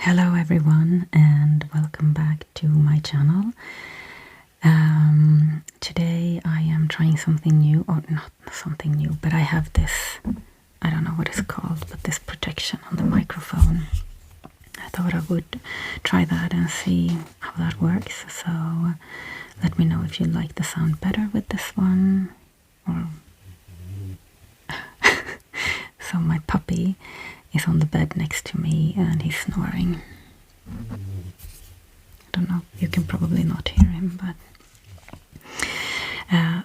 Hello everyone and welcome back to my channel. Today I am trying something new, or not something new, but I have this, I don't know what it's called, but this protection on the microphone. I thought I would try that and see how that works, so let me know if you like the sound better with this one. Or so my puppy is on the bed next to me and he's snoring. I don't know, you can probably not hear him, but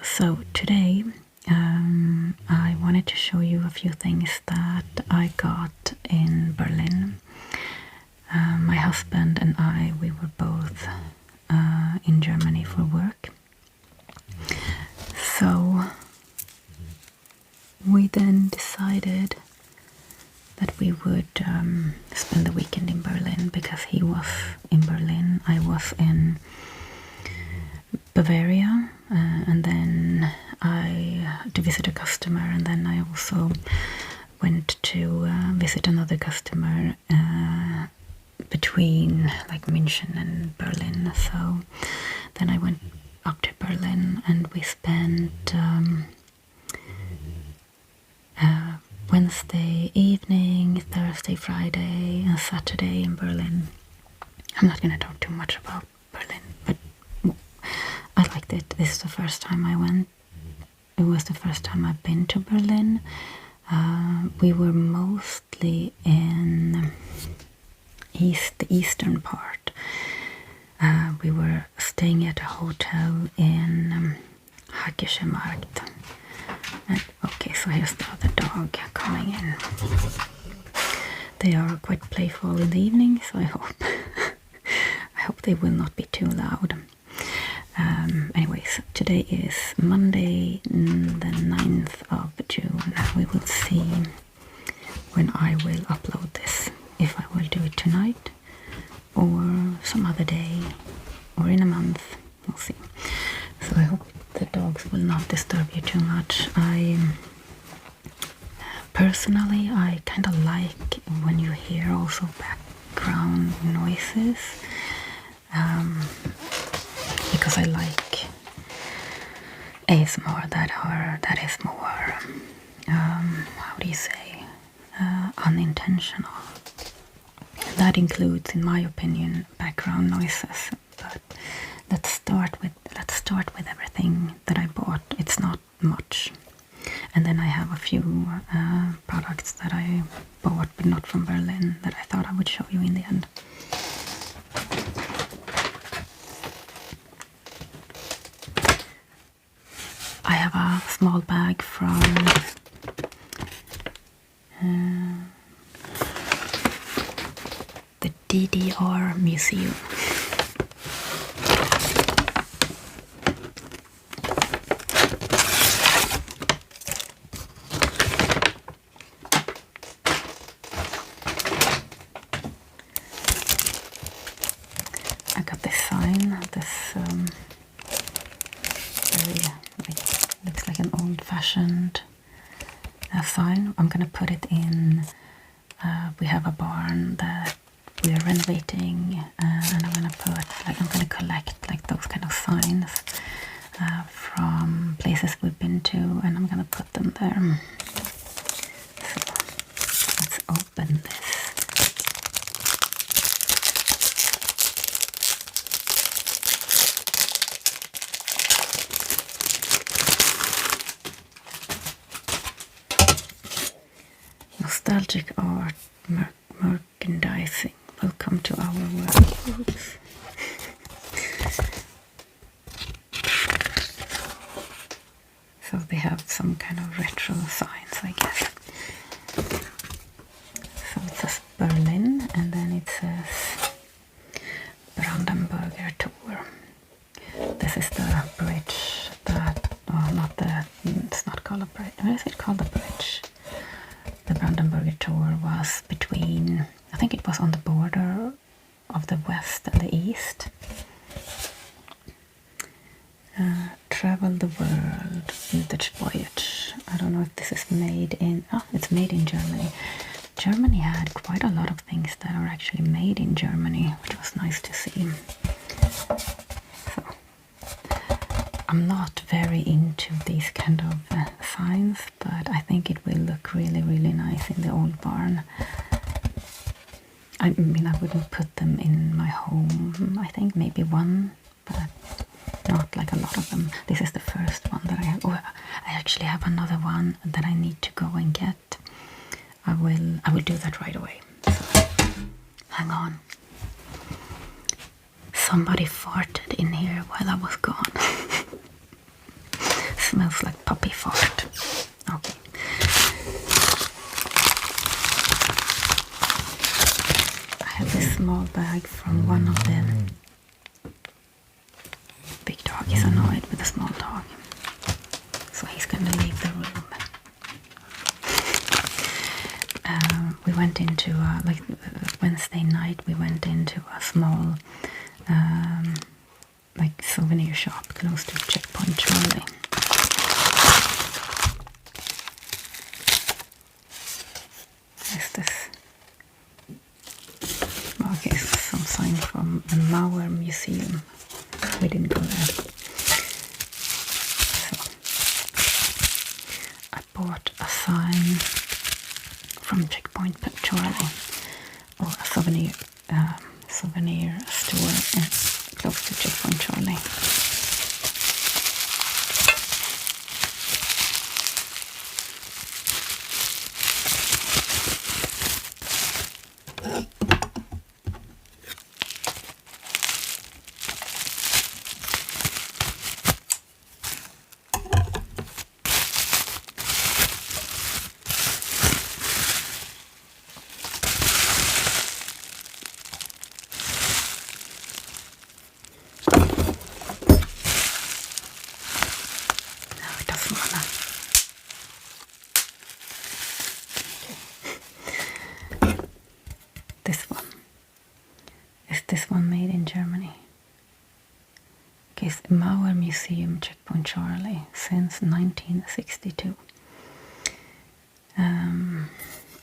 so today I wanted to show you a few things that I got in Berlin. My husband and I, we were both in Germany for work, so we then decided that we would spend the weekend in Berlin, because he was in Berlin, I was in Bavaria, and then to visit a customer, and then I also went to visit another customer between like München and Berlin. So then I went up to Berlin and we spent Wednesday evening, Thursday, Friday and Saturday in Berlin. I'm not going to talk too much about Berlin, but I liked it. This is the first time I went. It was the first time I've been to Berlin. We were mostly in the eastern part. We were staying at a hotel in Hackische Markt. Okay, so here's the other dog coming in. They are quite playful in the evening, so I hope they will not be too loud. Anyways, today is Monday, the 9th of June. We will see when I will upload this, if I will do it tonight or some other day or in a month. We'll see. So I hope the dogs will not disturb you too much. Personally, I kind of like when you hear also background noises, because I like ASMR that is more, how do you say, unintentional. That includes, in my opinion, background noises. But let's start with everything that I bought. It's not much, and then I have a few products that I bought, but not from Berlin, that I thought I would show you in the end. I have a small bag from the DDR Museum. I got this sign, this very, looks like an old-fashioned sign. I'm gonna put it in. We have a barn that we are renovating, and I'm gonna collect like those kind of signs from places we've been to, and I'm gonna put them there. So let's open this. Nostalgic art, merchandising. Welcome to our world. Oops. So they have some kind of retro signs, I guess. So it says Berlin, and then it says Brandenburger Tor. This is the bridge that, it's not called a bridge. Where is it called a bridge? The Brandenburger Tor was between, I think it was on the border of the west and the east. Travel the world, vintage voyage. I don't know if this is made in, it's made in Germany. Germany had quite a lot of things that are actually made in Germany, which was nice to see. So, I'm not very into these kind of signs, but I think it will look really, really nice in the old barn. I mean, I wouldn't put them in my home. I think maybe one, but not like a lot of them. This is the first one that I have. Oh, I actually have another one that I need to go and get. I will do that right away. So, hang on. Somebody farted in here while I was gone. Smells like puppy fart. Okay. I have this small bag from one of them. Big dog is annoyed with the small dog, so he's gonna leave the room. We went into like Wednesday night. We went into a small like souvenir shop close to Checkpoint Charlie. Is this? Okay, some sign from the Mauer Museum. We didn't go there. So I bought a sign from Checkpoint Charlie, or a souvenir store close to Checkpoint Charlie. This one. Is this one made in Germany? Okay, it's Mauer Museum, Checkpoint Charlie, since 1962.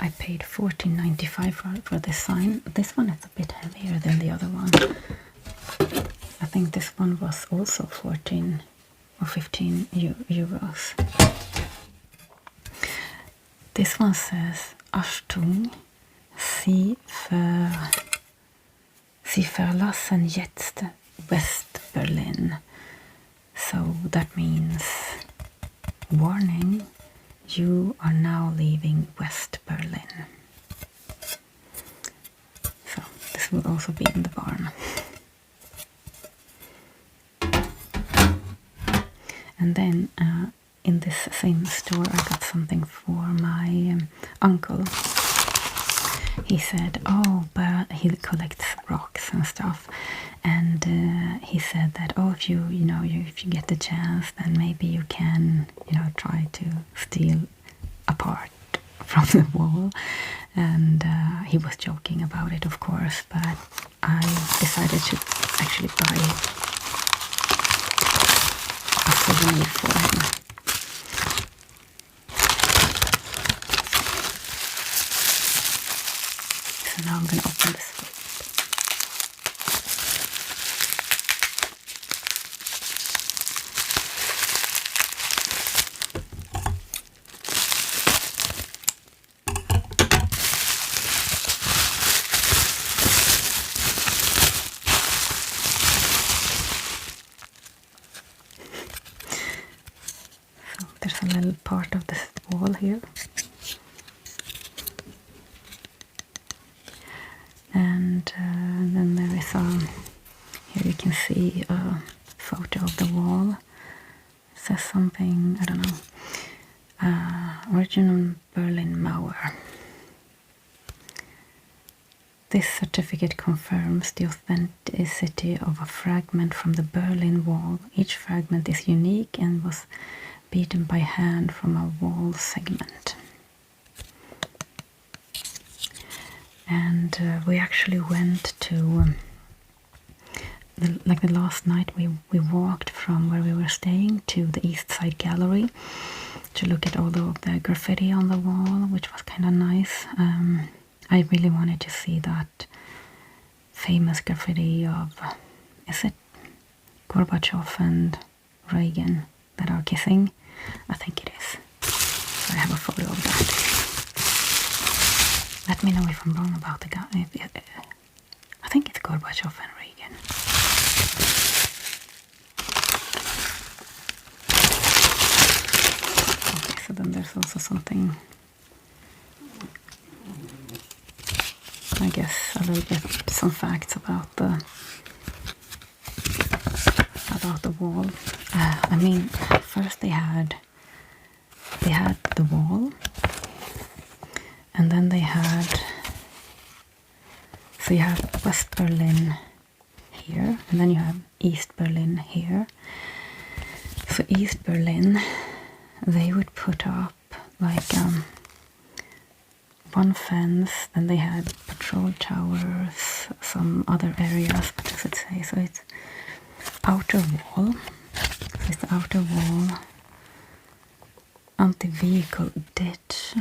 I paid $14.95 for this sign. This one is a bit heavier than the other one. I think this one was also 14 or 15 euros. This one says Achtung, Sie verlassen jetzt West-Berlin. So that means, warning, you are now leaving West Berlin. So this will also be in the barn. And then in this same store I got something for my uncle. He said, oh, but he collects rocks and stuff, and he said that, oh, if you get the chance, then maybe you can, try to steal a part from the wall. And he was joking about it, of course, but I decided to actually buy a souvenir for him. So now I'm going to open this. So there's a little part of this wall here. And then there is here you can see a photo of the wall. It says something, I don't know, original Berlin Mauer. This certificate confirms the authenticity of a fragment from the Berlin Wall. Each fragment is unique and was beaten by hand from a wall segment. And we actually went to, the last night we walked from where we were staying to the East Side Gallery to look at all the graffiti on the wall, which was kind of nice. I really wanted to see that famous graffiti of, is it Gorbachev and Reagan that are kissing? I think it is. I have a photo of that. Let me know if I'm wrong about the guy. I think it's Gorbachev and Reagan. Okay, so then there's also something. I guess I will get some facts about the wall. I mean, first they had the wall, and then they had, so you have West Berlin here, and then you have East Berlin here. So East Berlin, they would put up like one fence, then they had patrol towers, some other areas, what does it say? So it's outer wall, so it's the outer wall, anti-vehicle ditch,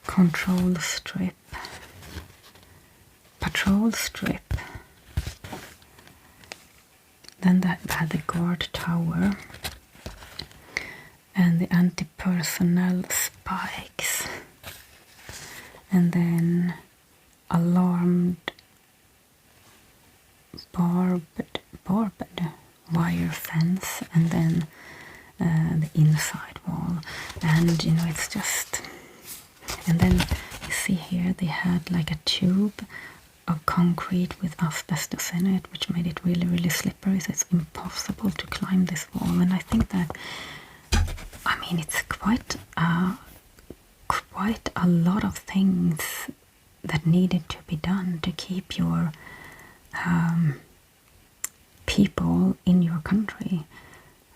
control strip, patrol strip, then that had the guard tower, and the anti-personnel spikes, and then alarmed barbed wire fence, and then the inside wall. And you know, it's just, and then you see here they had like a tube of concrete with asbestos in it, which made it really, really slippery, so it's impossible to climb this wall. And I think that, I mean, it's quite a lot of things that needed to be done to keep your people in your country,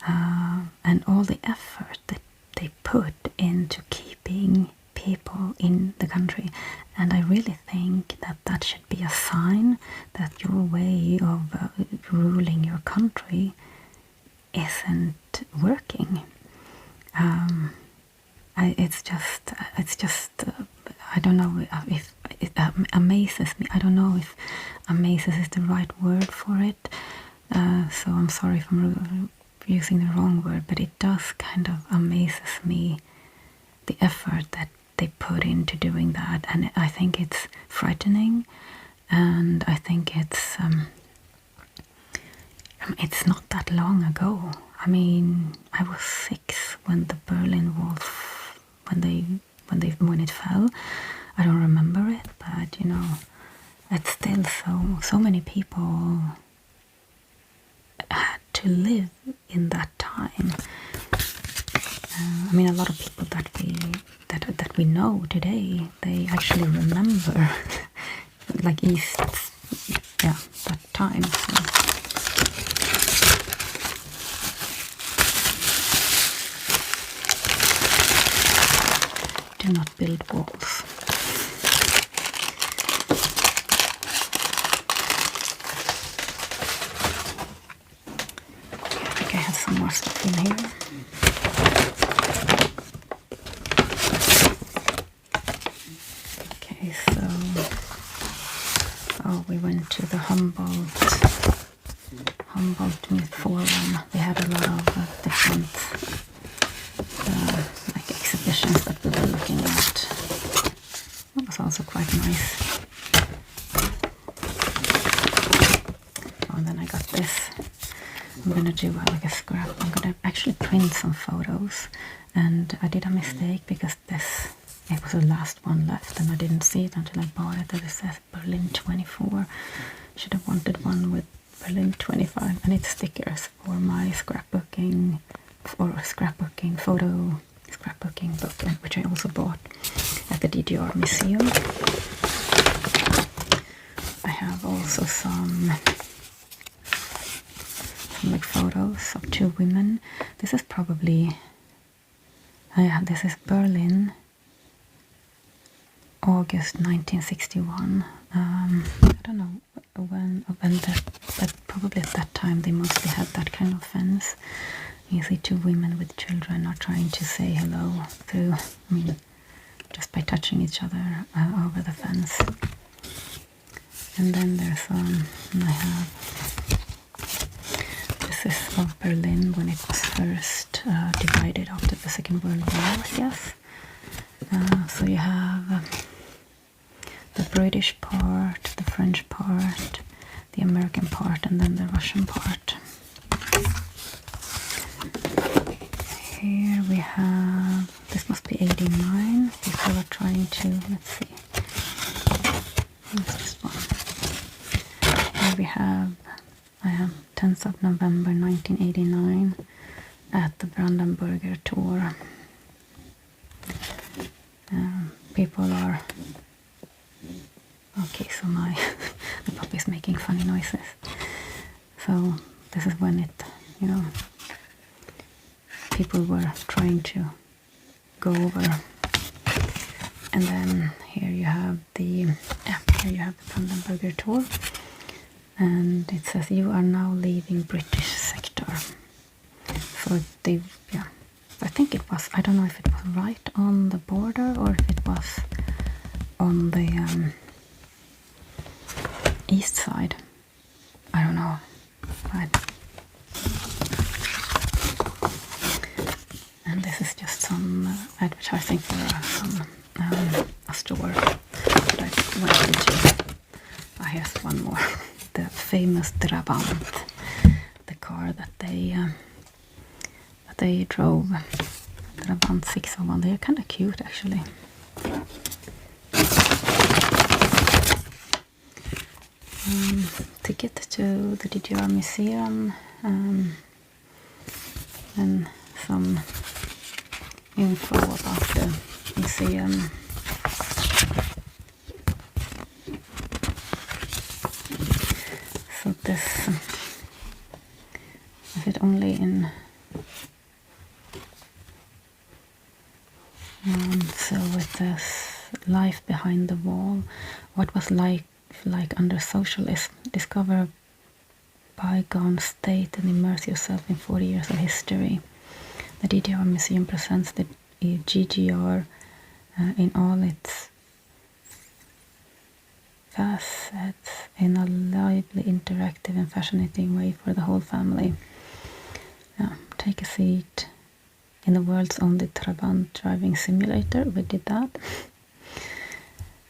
and all the effort that they put into keeping people in the country. And I really think that that should be a sign that your way of ruling your country isn't working. It's just I don't know if it amazes me. I don't know if amazes is the right word for it, so I'm sorry if I'm using the wrong word, but it does kind of amazes me, the effort that they put into doing that. And I think it's frightening, and I think it's not that long ago. I mean, I was 6 when the Berlin Wall, when it fell. I don't remember it, but you know, it's still so many people had to live in that time. I mean, a lot of people that we know today, they actually remember like that time. So. Do not build walls. I think I have some more stuff in here. Okay, so we went to the Humboldt Forum. They had a lot of different like exhibitions that we were looking at. That was also quite nice. Oh, and then I got this. I'm gonna do like a scrap. I'm gonna actually print some photos, and I did a mistake because it was the last one left, and I didn't see it until I bought it. That it says Berlin 24. Should have wanted one with Berlin 25, and it's stickers for my scrapbooking book, which I also bought at the DDR Museum. I have also some like photos of 2 women. This is probably, this is Berlin, August 1961. I don't know when that, but probably at that time they mostly had that kind of fence. You see two women with children are trying to say hello through, I mean, just by touching each other over the fence. And then there's and I have, this is of Berlin when it was first divided after the Second World War, I guess. So you have the British part, the French part, the American part, and then the Russian part. Here we have, this must be 89, people are trying to, let's see, what's this one? Here we have, 10th of November 1989 at the Brandenburger Tor. People are, okay, so the puppy is making funny noises. So this is when it, you know, people were trying to go over. And then here you have the Brandenburger Tor, and it says you are now leaving British sector. So they, yeah, I think it was, I don't know if it was right on the border or if it was on the east side. I don't know. And this is just some advertising for a store that I went into. Here's one more. The famous Trabant, the car that they drove. Trabant 601. They're kind of cute, actually. Ticket to the DDR Museum, and some info about the museum. So this, is it only in, so with this life behind the wall, what was like under socialism, discover bygone state and immerse yourself in 40 years of history. The DDR Museum presents the GGR in all its facets in a lively, interactive and fascinating way for the whole family. Take a seat in the world's only Trabant driving simulator. We did that.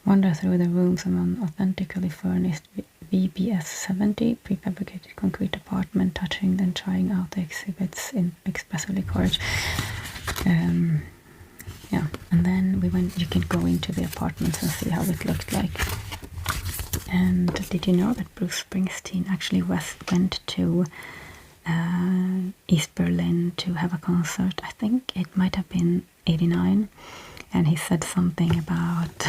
Wander through the rooms of an authentically furnished VBS 70 prefabricated concrete apartment, touching and trying out the exhibits in expressively courage. Yeah, and then we went. You can go into the apartments and see how it looked like. And did you know that Bruce Springsteen actually went to East Berlin to have a concert? I think it might have been 89, and he said something about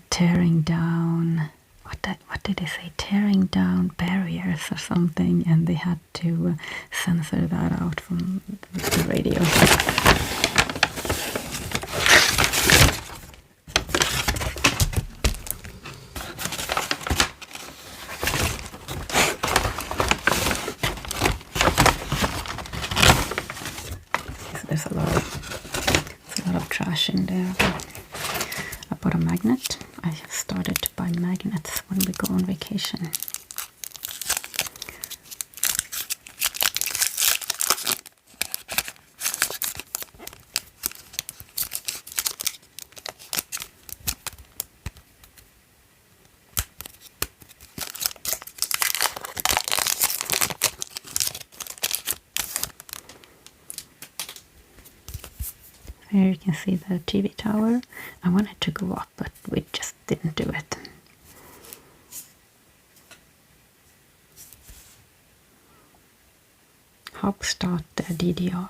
tearing down, what did he say? Tearing down barriers or something, and they had to censor that out from the radio. There's a lot of trash in there. I bought a magnet. I have started to buy magnets when we go on vacation. Here you can see the TV tower. I wanted to go up, but we just didn't do it. Hauptstadt der DDR.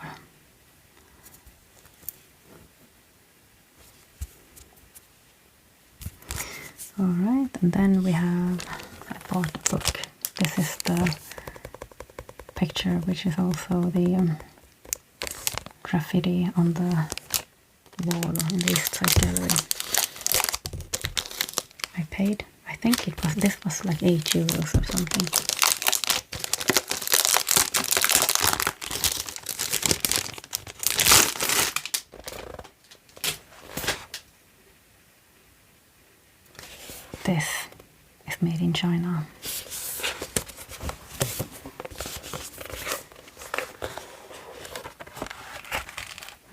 Alright, and then we have, I bought a book. This is the picture, which is also the graffiti on the wall on the East Side Gallery. I paid, I think it was, this was like €8 or something. this is made in China.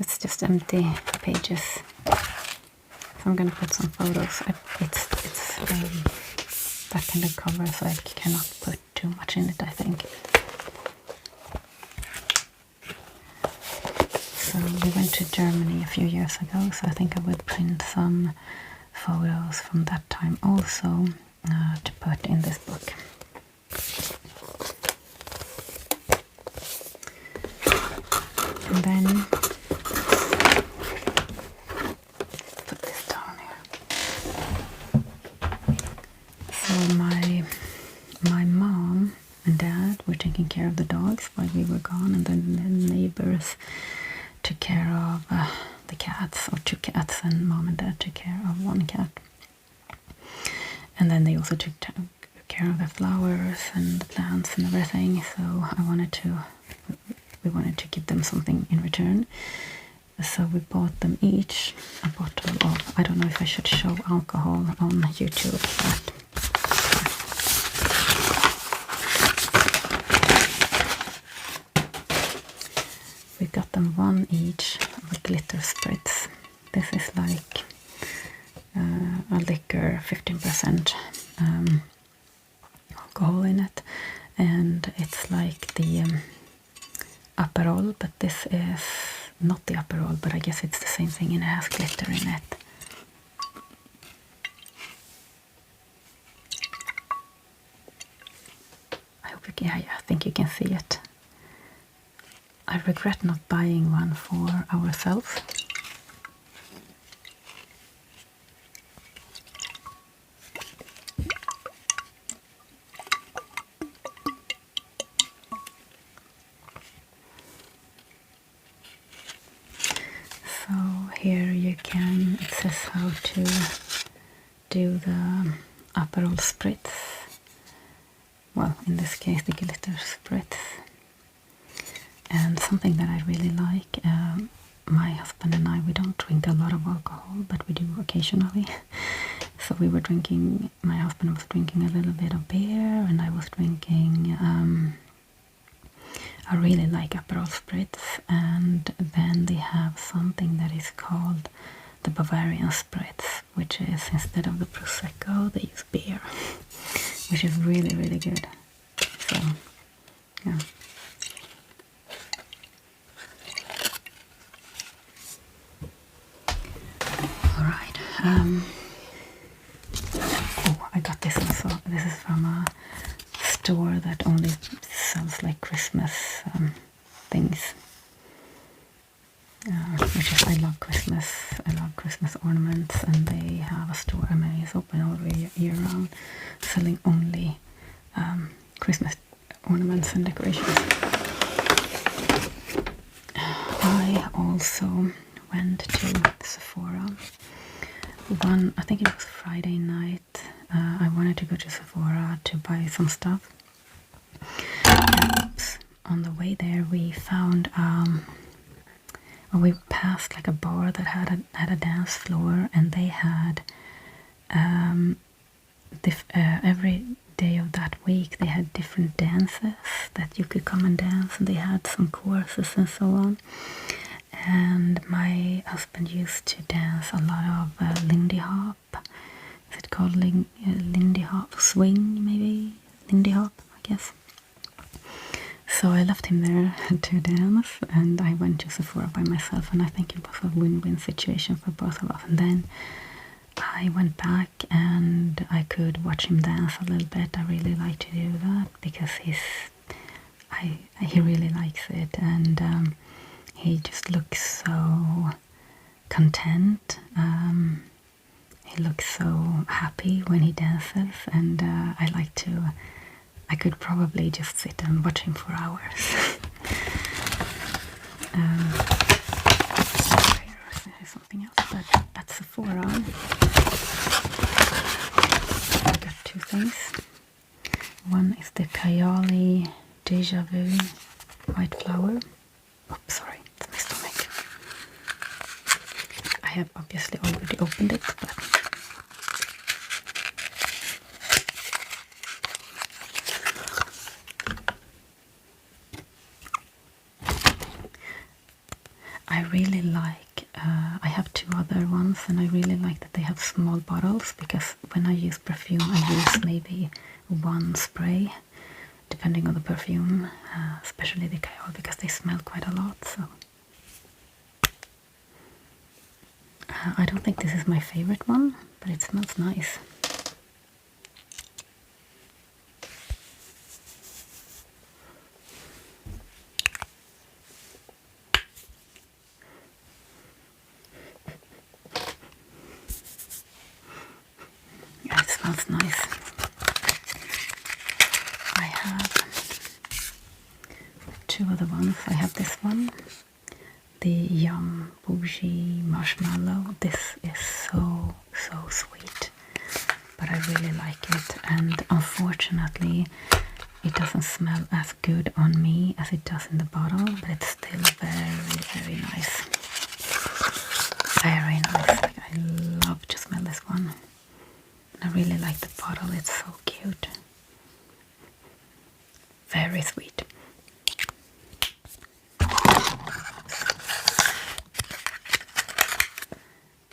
It's just empty pages. So I'm gonna put some photos. It's that kind of cover, so I cannot put too much in it, I think. So we went to Germany a few years ago, so I think I would print some photos from that time also to put in this book. And then put this down here. So my mom and dad were taking care of the dogs while we were gone, and then the neighbors took care of the cats, or 2 cats, and mom and dad took care of 1 cat. And then they also took care of the flowers and the plants and everything. So we wanted to give them something in return. So we bought them each a bottle of, I don't know if I should show alcohol on YouTube, but we got them 1 each of glitter spritz. This is like a liquor, 15% alcohol in it, and it's like the Aperol, but this is not the Aperol, but I guess it's the same thing, and it has glitter in it. I hope you can, yeah, I think you can see it. I regret not buying one for ourselves. So here you can, it says how to do the Aperol spritz. Well, in this case the glitter spritz. And something that I really like, my husband and I, we don't drink a lot of alcohol, but we do occasionally. So we were drinking, my husband was drinking a little bit of beer, and I was drinking, I really like Aperol spritz, and then they have something that is called the Bavarian spritz, which is, instead of the Prosecco, they use beer, which is really, really good. So, yeah. Alright, oh, I got this also. This is from a store that only sells like Christmas things. Which is, I love Christmas ornaments, and they have a store, I mean, it's open all year round, selling only Christmas ornaments and decorations. I also went to Sephora. I think it was Friday night. I wanted to go to Sephora to buy some stuff. And on the way there, we found, we passed like a bar that had a dance floor, and they had every day of that week they had different dances that you could come and dance, and they had some courses and so on. And my husband used to dance a lot of Lindy Hop. Is it called Lindy Hop? Swing, maybe? Lindy Hop, I guess. So I left him there to dance, and I went to Sephora by myself, and I think it was a win-win situation for both of us. And then I went back and I could watch him dance a little bit. I really like to do that because he really likes it, and he just looks so content. He looks so happy when he dances, and I could probably just sit and watch him for hours. There's something else, but at Sephora I got 2 things. One is the Kayali Deja Vu White Flower. Oh, sorry, it's my stomach. I have obviously already opened it, but really like, I have two other ones, and I really like that they have small bottles, because when I use perfume I use maybe one spray depending on the perfume, especially the kayali, because they smell quite a lot. So I don't think this is my favorite one, but it smells nice. Yeah, it smells nice. I have two other ones. I have this one, the Yum Bougie Marshmallow. This is so sweet, but I really like it, and unfortunately it doesn't smell as good on me as it does in the bottle, but it's still very nice. Very nice. Like, I love to smell this one. I really like the bottle, it's so cute. Very sweet.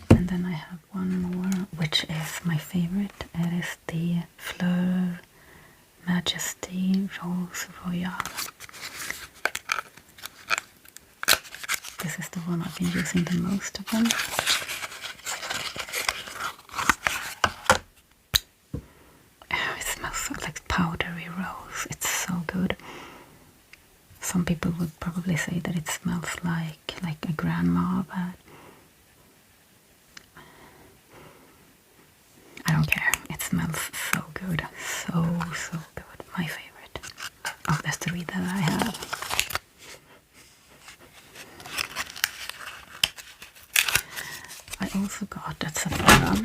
And then I have one more, which is my favorite. It is the Fleur Majesty Rose Royale. This is the one I've been using the most of them. Oh, it smells so like powdery rose. It's so good. Some people would probably say that it smells like a grandma, but I don't care. It smells so good. So good. My favorite of the three that I have. I also got at Sephora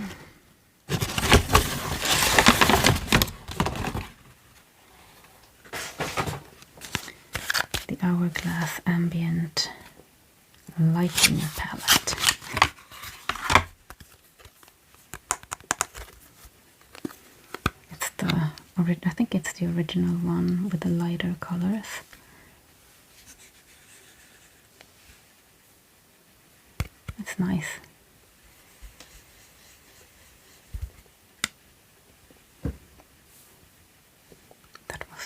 the Hourglass Ambient Lighting Palette. It's the I think it's the original one with the lighter colors. It's nice.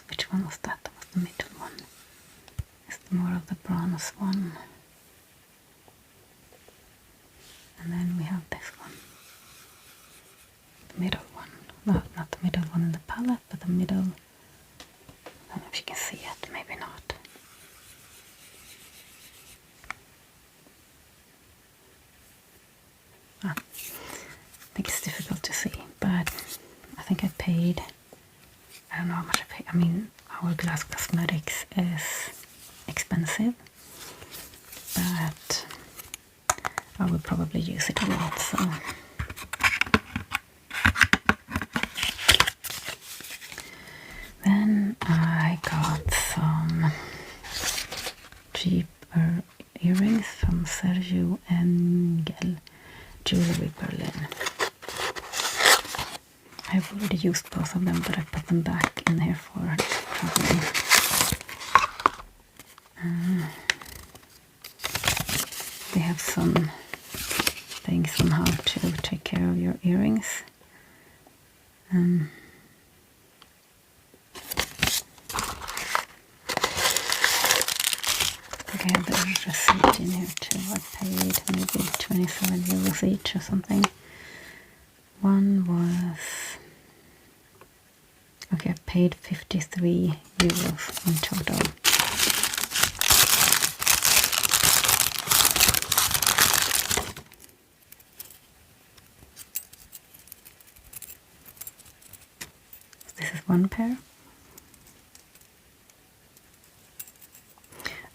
Which one was that? That was the middle one. It's more of the bronze one. And then we have this one. The middle one. No, not the middle one in the palette, but the middle. I don't know if you can see it, maybe not. I think it's difficult to see, but I think I paid, I don't know how much I paid. I mean, Hourglass Cosmetics is expensive, but I would probably use it a lot, so. Then I got some cheaper earrings from Sergio Engel Jewelry Berlin. I've already used both of them, but I put them back in here for traveling. They have some things on how to take care of your earrings. I have the receipt in here too. I paid maybe 27 euros each or something. One was, okay, I paid 53 euros in total. This is one pair.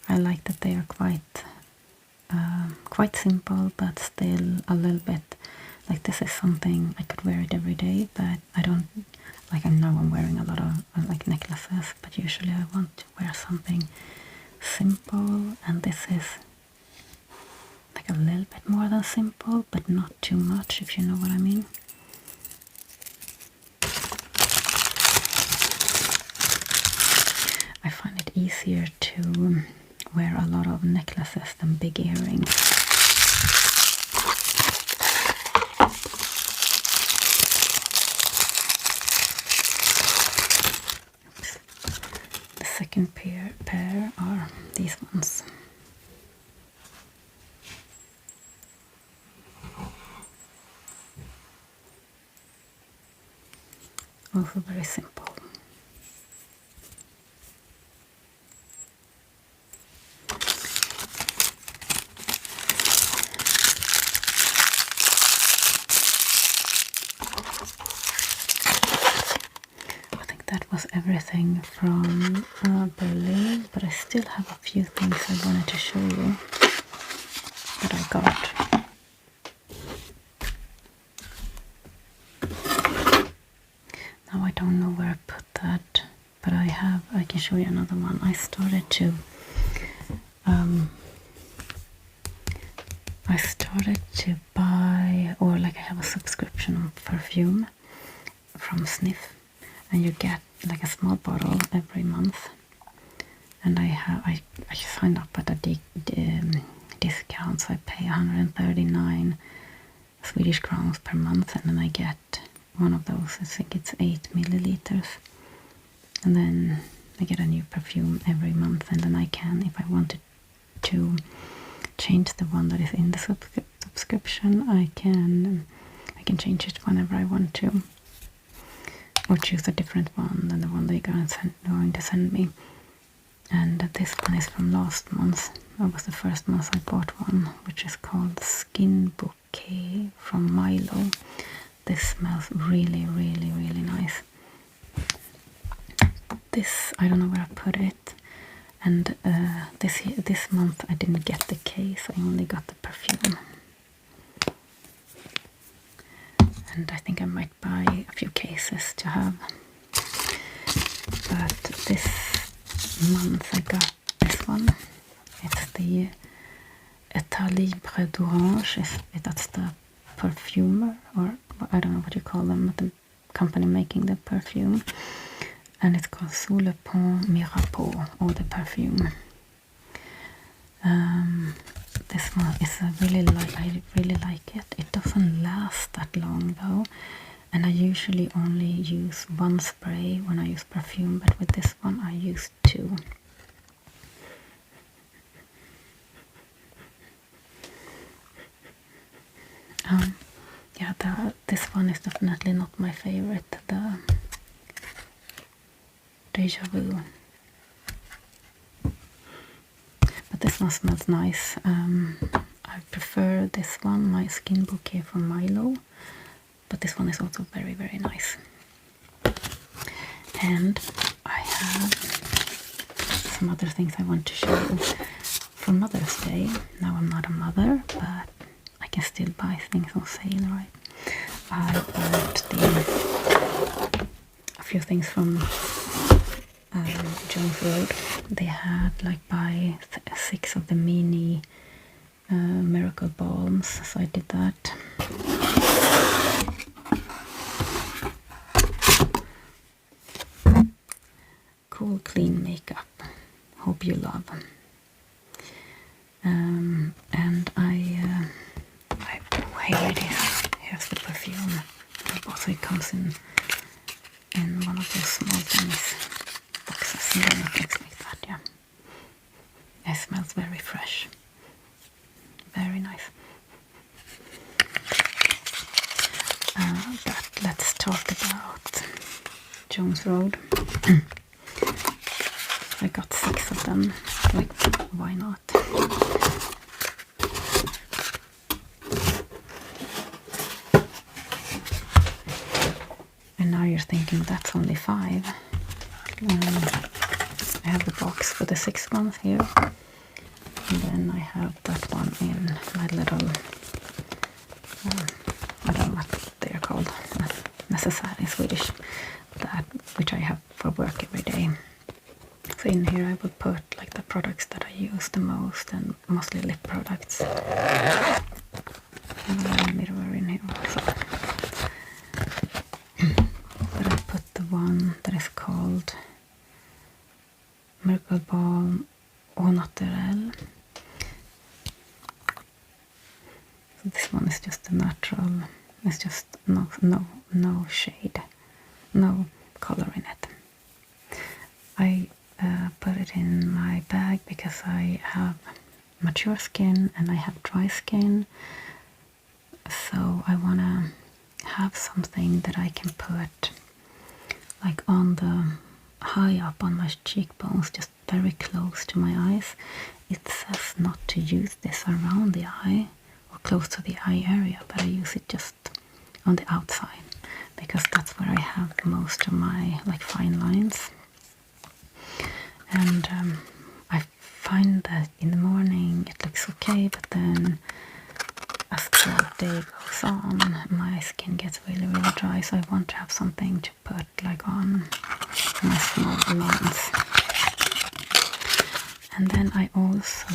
I like that they are quite simple, but still a little bit like this is something I could wear it every day, but I don't like. I know I'm wearing a lot of like necklaces, but usually I want to wear something simple, and this is like a little bit more than simple, but not too much, if you know what I mean. I find it easier to wear a lot of necklaces and big earrings. Oops. The second pair are these ones. Also very simple. I think that was everything from Berlin, but I still have a few things I wanted to show you that I got. Now I don't know where I put that, but I can show you another one. I started to buy, or like I have a subscription of perfume from Sniph, and you get like a small bottle every month. And I signed up at a discount, so I pay 139 Swedish crowns per month, and then I get one of those. I think it's 8 milliliters, and then I get a new perfume every month, and then I can, if I wanted to change the one that is in the subscription, I can change it whenever I want to, or choose a different one than the one they're going to send me. And this one is from last month. That was the first month I bought one, which is called Skin Bouquet from Milo. This smells really, really, really nice. This, I don't know where I put it. And this month I didn't get the case, I only got the perfume. And I think I might buy a few cases to have. But this month I got this one. It's the Etat Libre d'Orange. That's the perfumer, or I don't know what you call them, but the company making the perfume. And it's called Sous le Pont Mirabeau, or the perfume. This one is I really like it. It doesn't last that long though, and I usually only use one spray when I use perfume, but with this one I use 2. Yeah, this one is definitely not my favorite. The Deja Vu. But this one smells nice. I prefer this one, my Skin Bouquet from Milo. But this one is also very, very nice. And I have some other things I want to show you. For Mother's Day, now I'm not a mother, but I can still buy things on sale, right? I bought a few things from Jones Road. They had like buy 6 of the mini miracle balms, so I did that. Cool clean makeup, hope you love. And here it is. Here's the perfume. Also it comes in one of those small things, boxes, and then it looks like that. Yeah, it smells very fresh, very nice. But let's talk about Jones Road. I got 6 of them, like why not? And now you're thinking that's only 5. I have the box for the 6 ones here, and then I have that one in my little, I don't know what they are called, necessary in Swedish, which I have for work every day. So in here I would put like the products that I use the most, and mostly lip products. And I have a mirror in here also. But I put the one that is called Miracle Balm Au Naturel This one is just a natural. It's just no shade, no color in it. I put it in my bag because I have mature skin and I have dry skin, so I want to have something that I can put like on the high up on my cheekbones, just very close to my eyes. It says not to use this around the eye or close to the eye area, but I use it just on the outside because that's where I have most of my like fine lines. And I find that in the morning it looks okay, but then as the day goes on, my skin gets really dry, so I want to have something to put like on my small lines. And then I also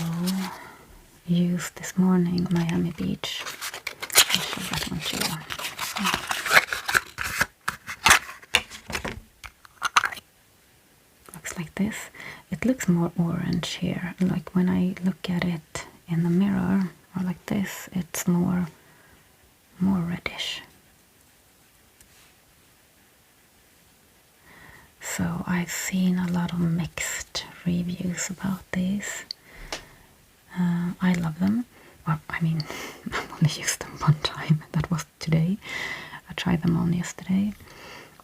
used this morning Miami Beach. I'll show that one to you. Looks like this. It looks more orange here. Like when I look at it in the mirror or like this, it's more reddish. So I've seen a lot of mixed reviews about these. I love them. Well, I mean, I've only used them one time, that was today. I tried them on yesterday,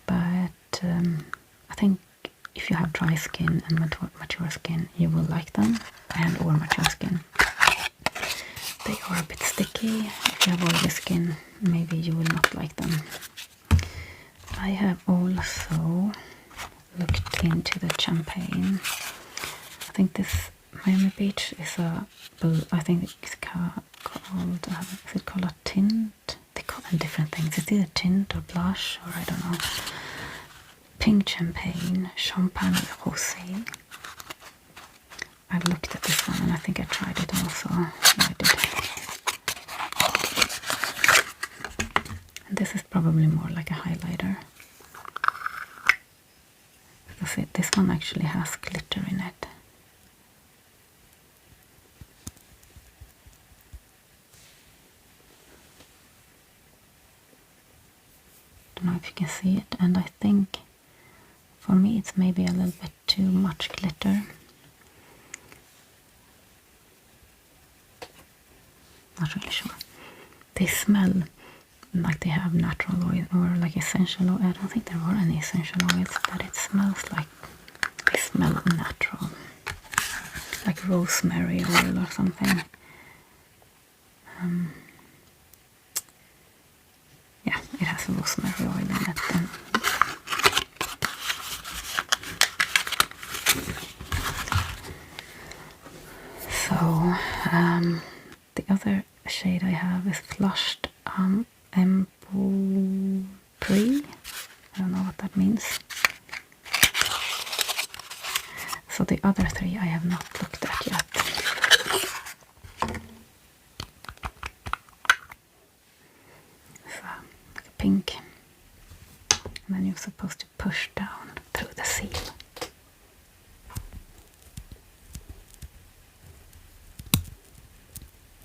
but I think if you have dry skin and mature skin, you will like them, and or mature skin. They are a bit sticky. If you have oily skin, maybe you will not like them. I have also looked into the champagne. I think this Miami Beach is a, I think it's called, is it called a tint? They call them different things. It's either tint or blush, or I don't know. Pink champagne, champagne rosé. I've looked at this one and I think I tried it also. I did. And this is probably more like a highlighter. Because this one actually has glitter in it. Don't know if you can see it, and I think for me it's maybe a little bit too much glitter. Not really sure. They smell like they have natural oil or like essential oil. I don't think there are any essential oils, but it smells like they smell natural, like rosemary oil or something. Yeah, it has rosemary oil in it. So the other shade I have is Flushed Empupri. I don't know what that means. So the other three I have not looked at yet. So like a pink, and then you're supposed to push down through the seal.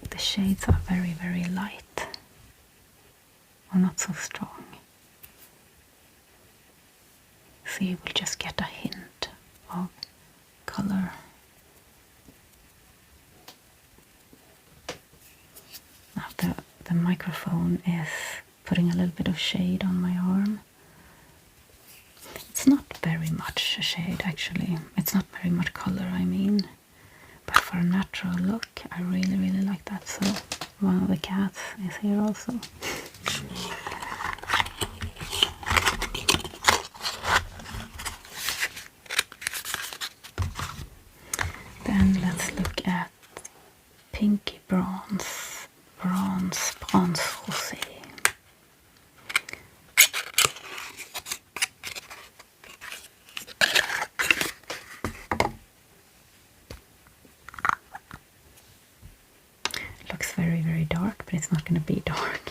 The shades are very light, or not so strong. So you will just get a hint of color. Now the microphone is putting a little bit of shade on my arm. It's not very much shade actually. It's not very much color, I mean. But for a natural look, I really like that. So one of the cats is here also. Then let's look at Pinky Bronze Rosé. Looks very dark, but it's not going to be dark.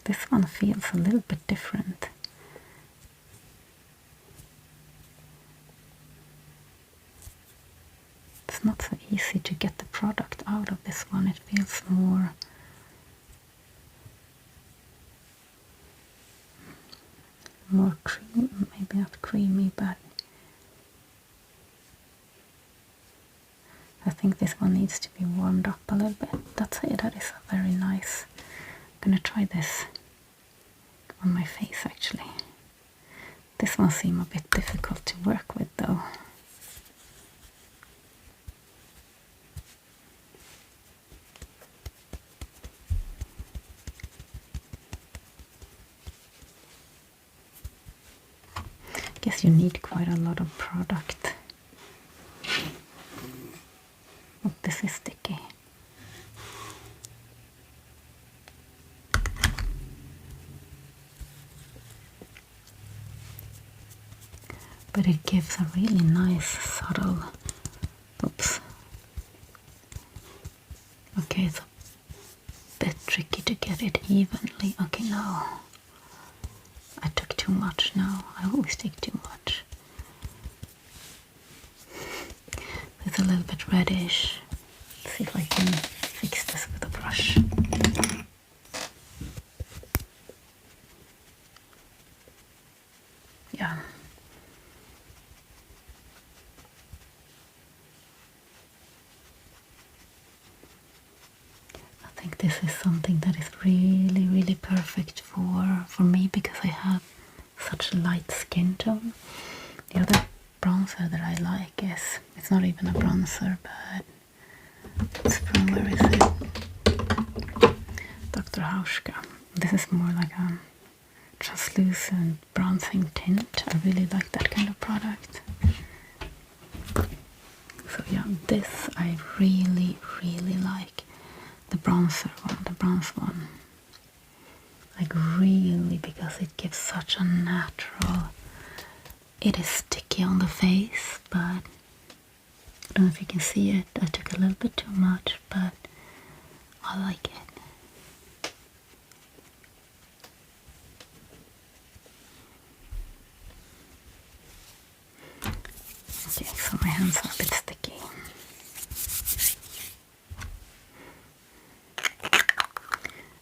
This one feels a little bit different. it's not so easy to get the product out of this one. It feels more creamy, maybe not creamy, but I think this one needs to be warmed up a little bit. That's it, that is a very nice. I'm gonna try this on my face actually. This one seems a bit difficult to work with though. Guess you need quite a lot of product. Oh, this is sticky. But it gives a really nice subtle, oops. Okay, it's a bit tricky to get it evenly. Okay, no. I took too much now. I always take too much. It's a little bit reddish. Let's see if I can fix this with a brush. Yeah. I think this is something that is really, really perfect for me because I have such a light skin tone. The other bronzer that I like is, it's not even a bronzer, but it's from, where is it? Dr. Hauschka. This is more like a translucent bronzing tint. I really like that kind of product. So yeah, this I really, really like. The bronzer one, the bronze one. Like really, because it gives such a natural, it is sticky on the face, but I don't know if you can see it. I took a little bit too much, but I like it. Okay, so my hands are a bit sticky.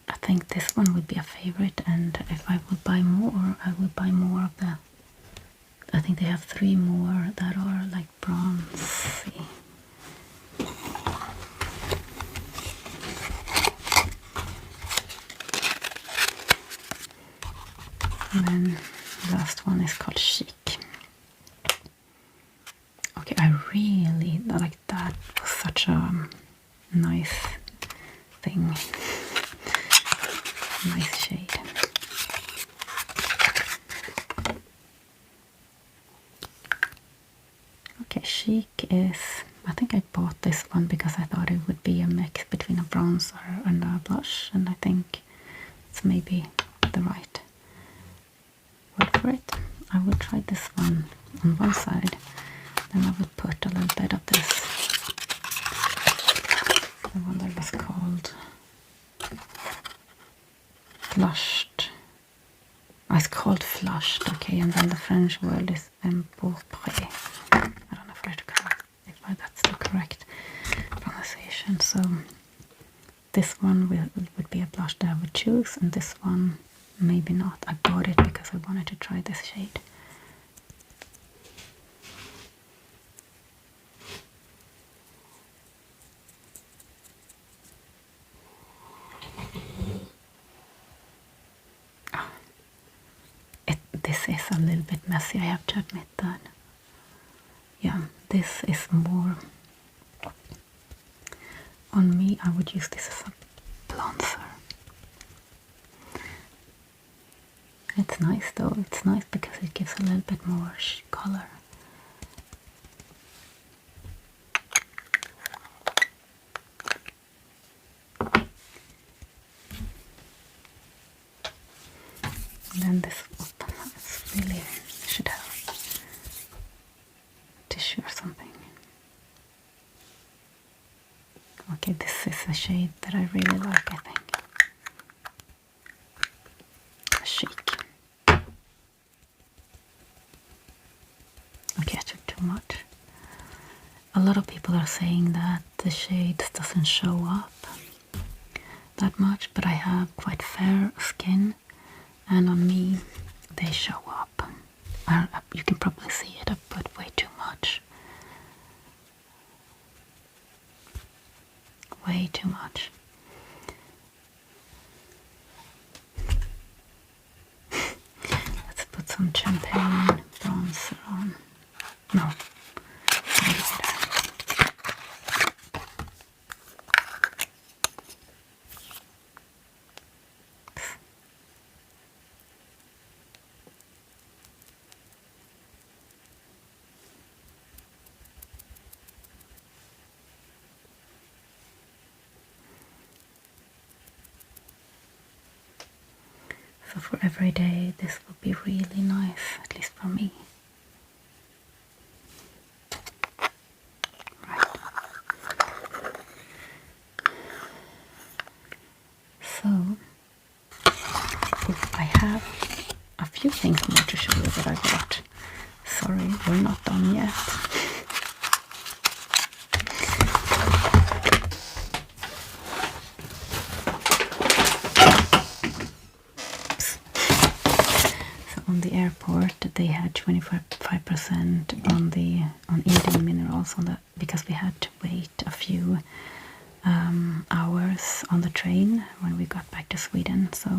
I think this one would be a favorite, and if I would buy more, I would buy more of the, I think they have 3 more that are like bronzy. And then the last one is called Chic. Okay, I really like that. Was such a nice thing. Nice shade. Okay, Chic is, I think I bought this one because I thought it would be a mix between a bronzer and a blush, and I think it's maybe the right word for it. I would try this one on one side, then I would put a little bit of this, the one that was called Flushed. Oh, it's called Flushed, okay, and then the French word is empourpré. I don't know if that's the correct pronunciation. So this one would be a blush that I would choose, and this one maybe not. I bought it because I wanted to try this shade. This is a little bit messy, I have to admit that. Yeah, this is more, on me I would use this as a bronzer. It's nice though, it's nice because it gives a little bit more color. And then this really should have tissue or something. Okay, this is a shade that I really like, I think. Chic. Okay, I took too much. a lot of people are saying that the shades doesn't show up that much, but I have quite fair skin, and on me they show up. You can probably see it. I put way too much. Way too much. Let's put some champagne bronzer on. No. So for every day, this would be really nice, at least for me. Right. So, I have a few things I want to show you that I got. Sorry, we're not done yet. On the airport, they had 25% on Idun minerals because we had to wait a few hours on the train when we got back to Sweden. So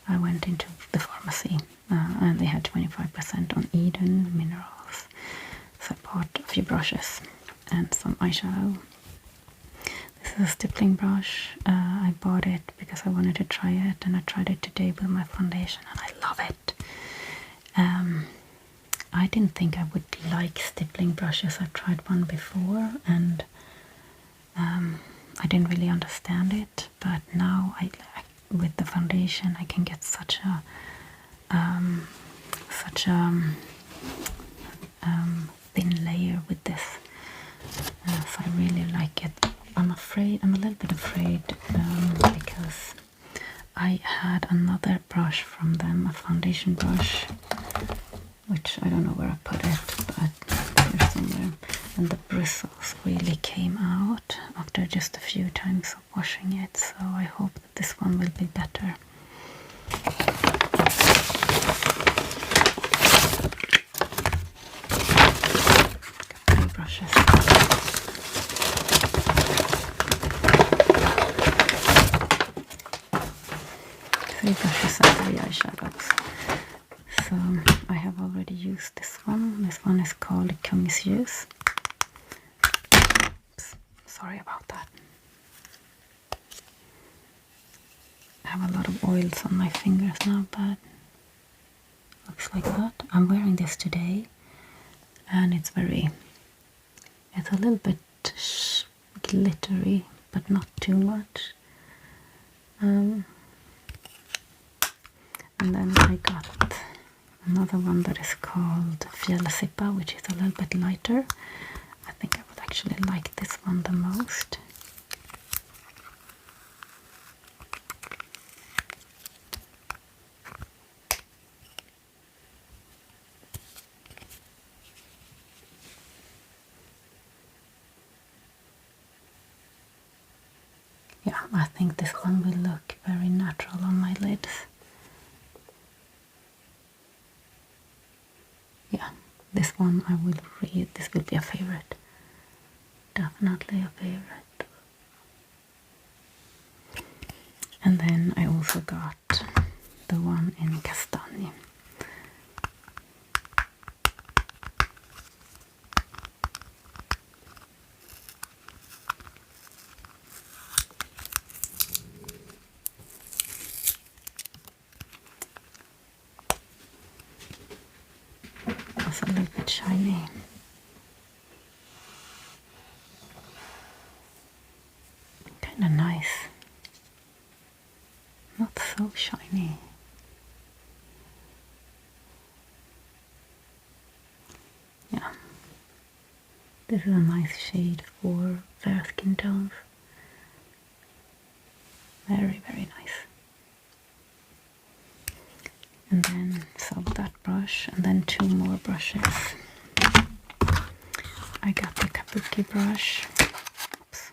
I went into the pharmacy and they had 25% on Idun minerals. So I bought a few brushes and some eyeshadow. This is a stippling brush. I bought it because I wanted to try it, and I tried it today with my foundation and I love it. I didn't think I would like stippling brushes. I've tried one before and I didn't really understand it, but now with the foundation I can get such a thin layer with this, so I really like it. I'm a little bit afraid because I had another brush from them, a foundation brush, which I don't know where I put it, but here somewhere, and the bristles really came out after just a few times of washing it, so I hope that this one will be better. Got 3 brushes. Three brushes and 3 eyeshadows. So I have already used this one. This one is called Kung's Juice. Oops, sorry about that. I have a lot of oils on my fingers now, but looks like that. I'm wearing this today, and it's a little bit glittery, but not too much. And then I got another one that is called Fjällsippa, which is a little bit lighter. I think I would actually like this one the most. Yeah, I think this one will look very natural on my lids. Yeah, this one I will read. This will be a favorite. Definitely a favorite. And then I also got the one in Castagne. It's a little bit shiny. Kind of nice. Not so shiny. Yeah. This is a nice shade for fair skin tones. Very, very nice. And then, so that brush, and then 2 more brushes. I got the kabuki brush. Oops.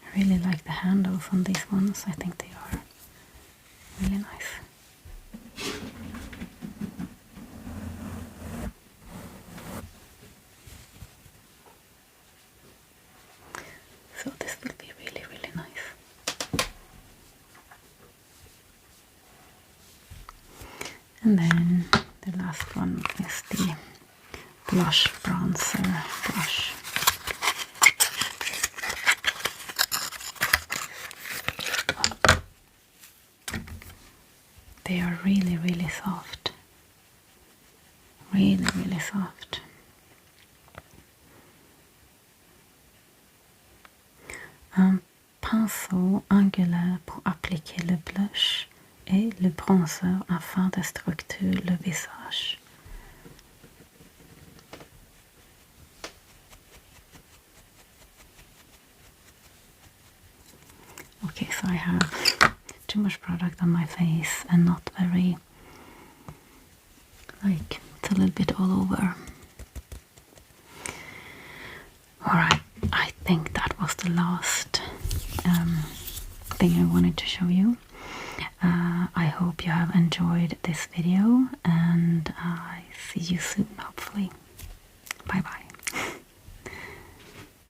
I really like the handles on these ones. I think they are really nice. So this will be really, really nice. And then the last one is the blush bronzer brush. They are really, really soft. Really, really soft. Un pinceau angulaire pour appliquer le blush et le bronzer afin de structurer le visage. Okay, so I have too much product on my face and not very, like, it's a little bit all over. Alright, I think that was the last thing I wanted to show you. I hope you have enjoyed this video, and I see you soon, hopefully.